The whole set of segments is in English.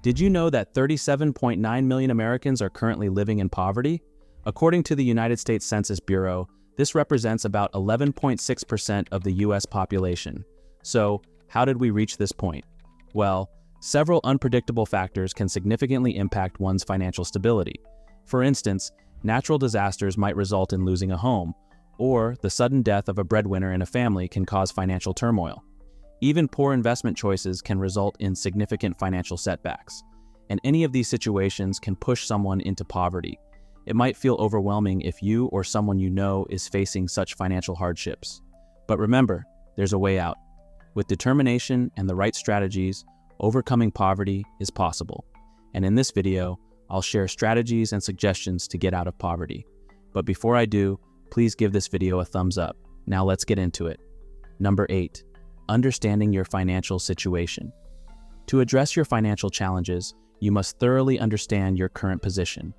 Did you know that 37.9 million Americans are currently living in poverty? According to the United States Census Bureau, this represents about 11.6% of the U.S. population. So, how did we reach this point? Well, several unpredictable factors can significantly impact one's financial stability. For instance, natural disasters might result in losing a home, or the sudden death of a breadwinner in a family can cause financial turmoil. Even poor investment choices can result in significant financial setbacks, and any of these situations can push someone into poverty. It might feel overwhelming if you or someone you know is facing such financial hardships. But remember, there's a way out. With determination and the right strategies, overcoming poverty is possible. And in this video, I'll share strategies and suggestions to get out of poverty. But before I do, please give this video a thumbs up. Now let's get into it. Number 8. Understanding your financial situation. To address your financial challenges, you must thoroughly understand your current position.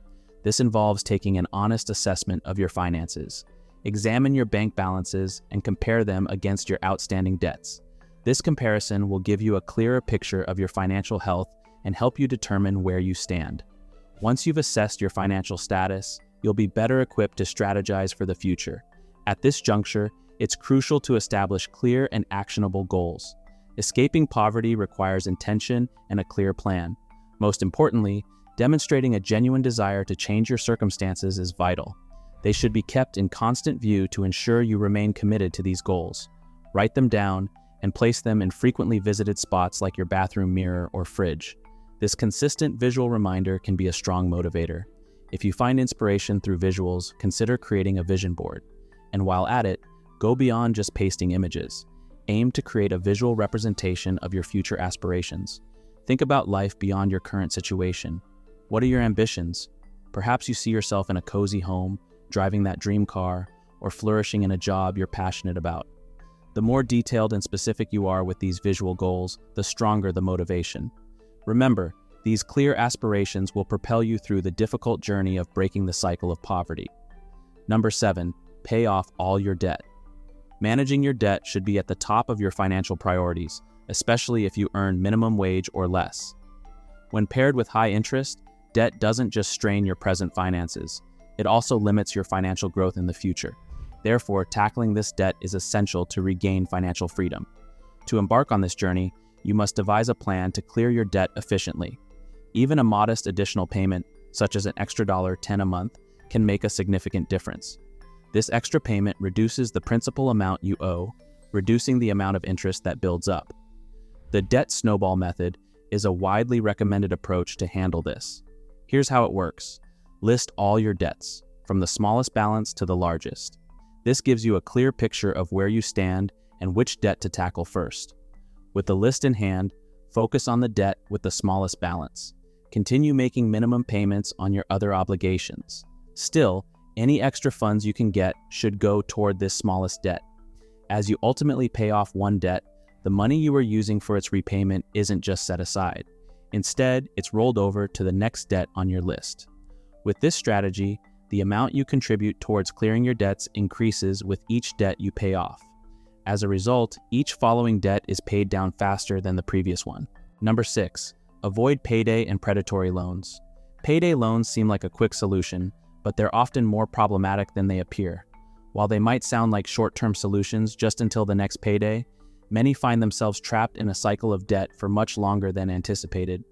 This involves taking an honest assessment of your finances. Examine your bank balances and compare them against your outstanding debts. This comparison will give you a clearer picture of your financial health and help you determine where you stand. Once you've assessed your financial status, you'll be better equipped to strategize for the future. At this juncture, it's crucial to establish clear and actionable goals. Escaping poverty requires intention and a clear plan. Most importantly, demonstrating a genuine desire to change your circumstances is vital. They should be kept in constant view to ensure you remain committed to these goals. Write them down and place them in frequently visited spots like your bathroom mirror or fridge. This consistent visual reminder can be a strong motivator. If you find inspiration through visuals, consider creating a vision board. And while at it, go beyond just pasting images. Aim to create a visual representation of your future aspirations. Think about life beyond your current situation. What are your ambitions? Perhaps you see yourself in a cozy home, driving that dream car, or flourishing in a job you're passionate about. The more detailed and specific you are with these visual goals, the stronger the motivation. Remember, these clear aspirations will propel you through the difficult journey of breaking the cycle of poverty. Number 7. Pay off all your debt. Managing your debt should be at the top of your financial priorities, especially if you earn minimum wage or less. When paired with high interest, debt doesn't just strain your present finances, it also limits your financial growth in the future. Therefore, tackling this debt is essential to regain financial freedom. To embark on this journey, you must devise a plan to clear your debt efficiently. Even a modest additional payment, such as an extra $10 a month, can make a significant difference. This extra payment reduces the principal amount you owe, reducing the amount of interest that builds up. The debt snowball method is a widely recommended approach to handle this. Here's how it works. List all your debts, from the smallest balance to the largest. This gives you a clear picture of where you stand and which debt to tackle first. With the list in hand, focus on the debt with the smallest balance. Continue making minimum payments on your other obligations. Still, any extra funds you can get should go toward this smallest debt. As you ultimately pay off one debt, the money you are using for its repayment isn't just set aside. Instead, it's rolled over to the next debt on your list. With this strategy, the amount you contribute towards clearing your debts increases with each debt you pay off. As a result, each following debt is paid down faster than the previous one. Number 6. Avoid payday and predatory loans. Payday loans seem like a quick solution, but they're often more problematic than they appear. While they might sound like short-term solutions just until the next payday, many find themselves trapped in a cycle of debt for much longer than anticipated.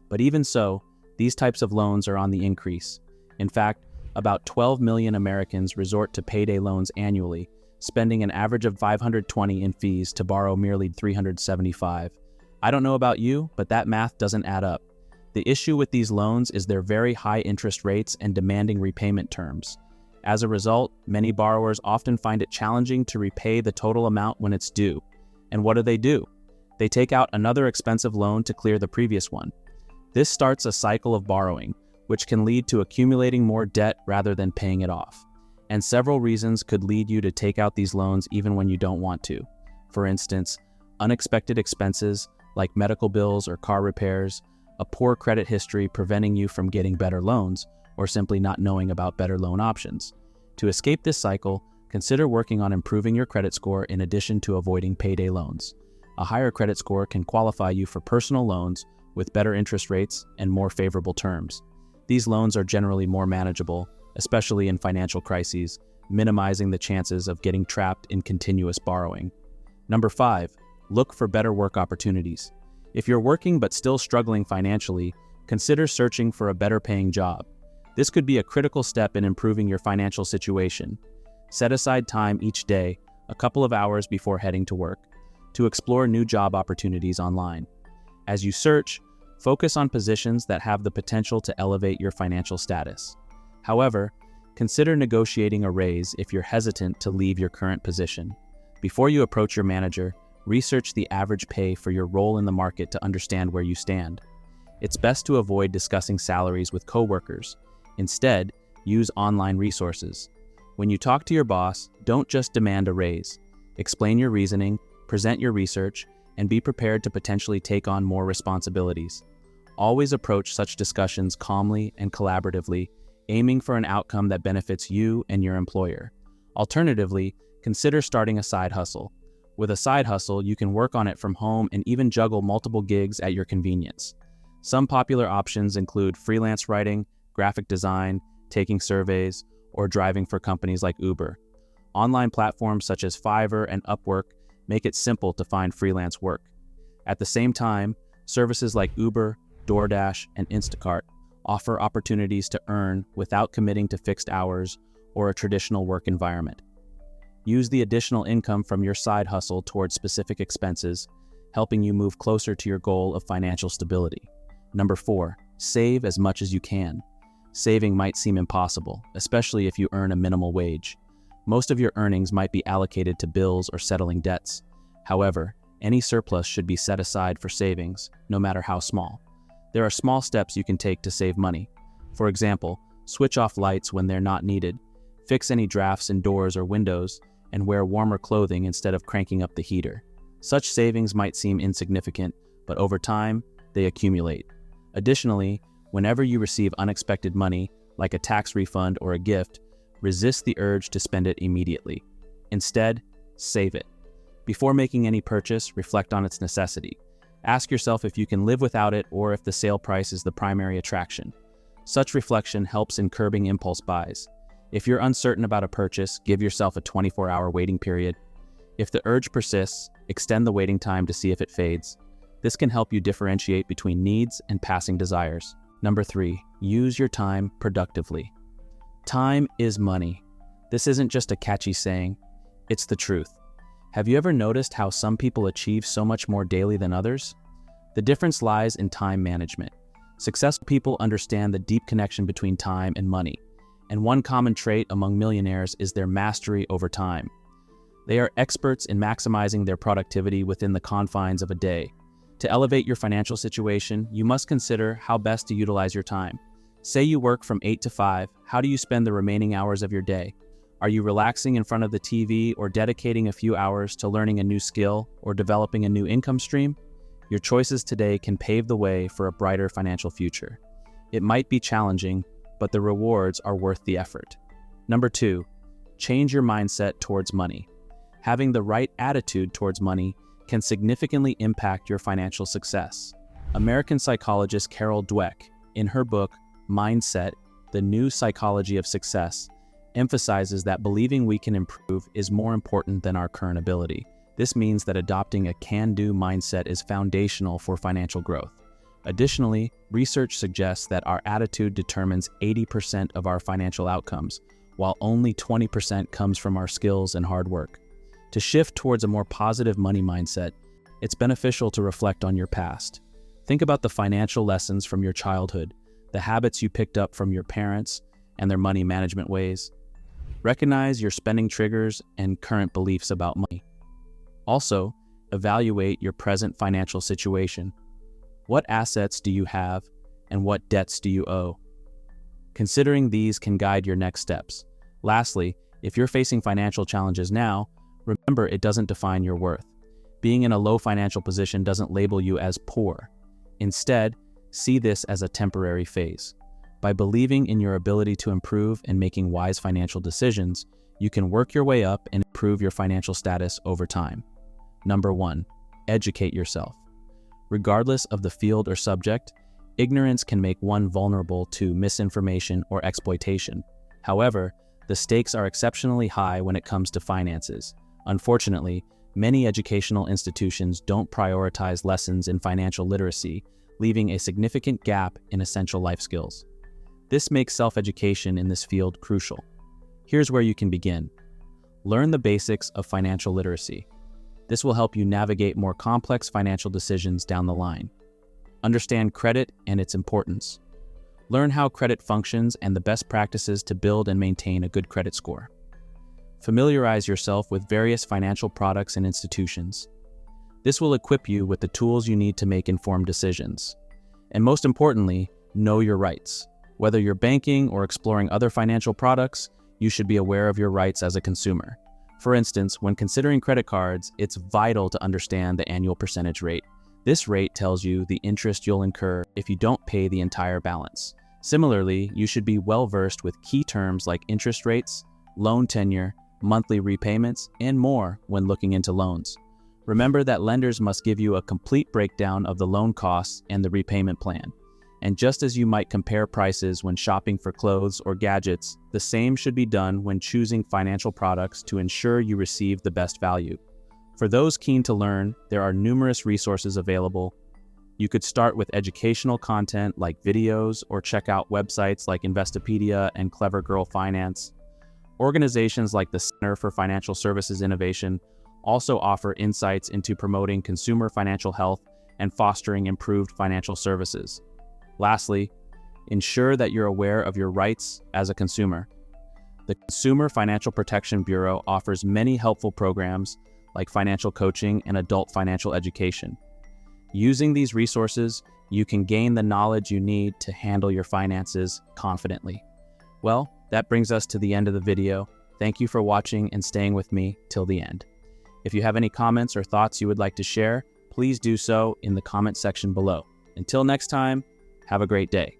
But even so, these types of loans are on the increase. In fact, about 12 million Americans resort to payday loans annually, spending an average of $520 in fees to borrow merely $375. I don't know about you, but that math doesn't add up. The issue with these loans is their very high interest rates and demanding repayment terms. As a result, many borrowers often find it challenging to repay the total amount when it's due. And what do? They take out another expensive loan to clear the previous one. This starts a cycle of borrowing, which can lead to accumulating more debt rather than paying it off. And several reasons could lead you to take out these loans even when you don't want to. For instance, unexpected expenses like medical bills or car repairs, a poor credit history preventing you from getting better loans, or simply not knowing about better loan options. To escape this cycle, consider working on improving your credit score in addition to avoiding payday loans. A higher credit score can qualify you for personal loans with better interest rates and more favorable terms. These loans are generally more manageable, especially in financial crises, minimizing the chances of getting trapped in continuous borrowing. Number 5, look for better work opportunities. If you're working but still struggling financially, consider searching for a better paying job. This could be a critical step in improving your financial situation. Set aside time each day, a couple of hours before heading to work, to explore new job opportunities online. As you search, focus on positions that have the potential to elevate your financial status. However, consider negotiating a raise if you're hesitant to leave your current position. Before you approach your manager, research the average pay for your role in the market to understand where you stand. It's best to avoid discussing salaries with coworkers. Instead, use online resources. When you talk to your boss, don't just demand a raise. Explain your reasoning, present your research, and be prepared to potentially take on more responsibilities. Always approach such discussions calmly and collaboratively, aiming for an outcome that benefits you and your employer. Alternatively, consider starting a side hustle. With a side hustle, you can work on it from home and even juggle multiple gigs at your convenience. Some popular options include freelance writing, graphic design, taking surveys, or driving for companies like Uber. Online platforms such as Fiverr and Upwork make it simple to find freelance work. At the same time, services like Uber, DoorDash, and Instacart offer opportunities to earn without committing to fixed hours or a traditional work environment. Use the additional income from your side hustle towards specific expenses, helping you move closer to your goal of financial stability. Number 4, save as much as you can. Saving might seem impossible, especially if you earn a minimal wage. Most of your earnings might be allocated to bills or settling debts. However, any surplus should be set aside for savings, no matter how small. There are small steps you can take to save money. For example, switch off lights when they're not needed, fix any drafts in doors or windows, and wear warmer clothing instead of cranking up the heater. Such savings might seem insignificant, but over time, they accumulate. Additionally, whenever you receive unexpected money, like a tax refund or a gift, resist the urge to spend it immediately. Instead, save it. Before making any purchase, reflect on its necessity. Ask yourself if you can live without it or if the sale price is the primary attraction. Such reflection helps in curbing impulse buys. If you're uncertain about a purchase, give yourself a 24-hour waiting period. If the urge persists, extend the waiting time to see if it fades. This can help you differentiate between needs and passing desires. Number 3, use your time productively. Time is money. This isn't just a catchy saying, it's the truth. Have you ever noticed how some people achieve so much more daily than others? The difference lies in time management. Successful people understand the deep connection between time and money, and one common trait among millionaires is their mastery over time. They are experts in maximizing their productivity within the confines of a day. To elevate your financial situation, you must consider how best to utilize your time. Say you work from 8 to 5, how do you spend the remaining hours of your day? Are you relaxing in front of the TV or dedicating a few hours to learning a new skill or developing a new income stream? Your choices today can pave the way for a brighter financial future. It might be challenging, but the rewards are worth the effort. Number 2, change your mindset towards money. Having the right attitude towards money can significantly impact your financial success. American psychologist Carol Dweck, in her book, Mindset, The New Psychology of Success, emphasizes that believing we can improve is more important than our current ability. This means that adopting a can-do mindset is foundational for financial growth. Additionally, research suggests that our attitude determines 80% of our financial outcomes, while only 20% comes from our skills and hard work. To shift towards a more positive money mindset, it's beneficial to reflect on your past. Think about the financial lessons from your childhood, the habits you picked up from your parents, and their money management ways. Recognize your spending triggers and current beliefs about money. Also, evaluate your present financial situation. What assets do you have, and what debts do you owe? Considering these can guide your next steps. Lastly, if you're facing financial challenges now, remember it doesn't define your worth. Being in a low financial position doesn't label you as poor. Instead, see this as a temporary phase. By believing in your ability to improve and making wise financial decisions, you can work your way up and improve your financial status over time. Number 1, educate yourself. Regardless of the field or subject, ignorance can make one vulnerable to misinformation or exploitation. However, the stakes are exceptionally high when it comes to finances. Unfortunately, many educational institutions don't prioritize lessons in financial literacy, leaving a significant gap in essential life skills. This makes self-education in this field crucial. Here's where you can begin. Learn the basics of financial literacy. This will help you navigate more complex financial decisions down the line. Understand credit and its importance. Learn how credit functions and the best practices to build and maintain a good credit score. Familiarize yourself with various financial products and institutions. This will equip you with the tools you need to make informed decisions. And most importantly, know your rights. Whether you're banking or exploring other financial products, you should be aware of your rights as a consumer. For instance, when considering credit cards, it's vital to understand the annual percentage rate. This rate tells you the interest you'll incur if you don't pay the entire balance. Similarly, you should be well-versed with key terms like interest rates, loan tenure, monthly repayments, and more when looking into loans. Remember that lenders must give you a complete breakdown of the loan costs and the repayment plan. And just as you might compare prices when shopping for clothes or gadgets, the same should be done when choosing financial products to ensure you receive the best value. For those keen to learn, there are numerous resources available. You could start with educational content like videos or check out websites like Investopedia and Clever Girl Finance. Organizations like the Center for Financial Services Innovation also offer insights into promoting consumer financial health and fostering improved financial services. Lastly, ensure that you're aware of your rights as a consumer. The Consumer Financial Protection Bureau offers many helpful programs like financial coaching and adult financial education. Using these resources, you can gain the knowledge you need to handle your finances confidently. Well, that brings us to the end of the video. Thank you for watching and staying with me till the end. If you have any comments or thoughts you would like to share, please do so in the comment section below. Until next time, have a great day.